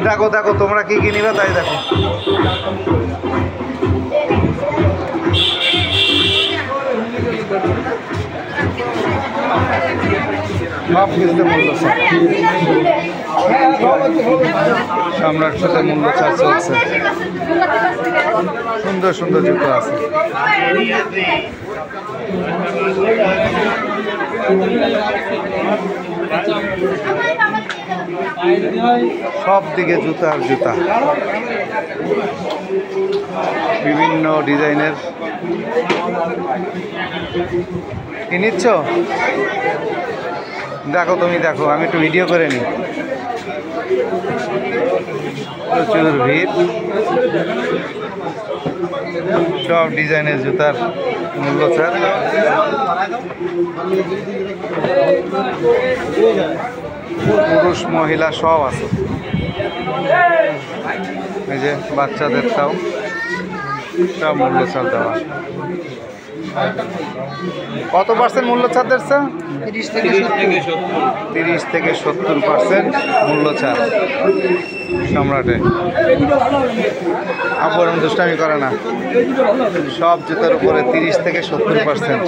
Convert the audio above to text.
দেখো দেখো তোমরা কি কি নিবে তাই দেখো। সব কিছুতে মূল্য ছাড়, সম্রাট সাথে মূল্য ছাড় চলছে। সুন্দর সুন্দর জুতো আছে। সব দিকে জুতা আর জুতা, বিভিন্ন ডিজাইনের। কি নিচ্ছ? দেখো তুমি দেখো, আমি একটু ভিডিও করে নিই। প্রচুর ভিড়, সব ডিজাইনের জুতার মূল্য ছাড়। পুরুষ মহিলা সব আছে। এই যে বাচ্চাদেরটাও সব মূল্য ছাড় দেওয়া। কত পার্সেন্ট মূল্য ছাড় দিচ্ছে? 30 থেকে 70% মূল্য ছাড় সম্রাটে। আবার দুষ্টামি করে না, সব জুতার উপরে 30 থেকে 70%।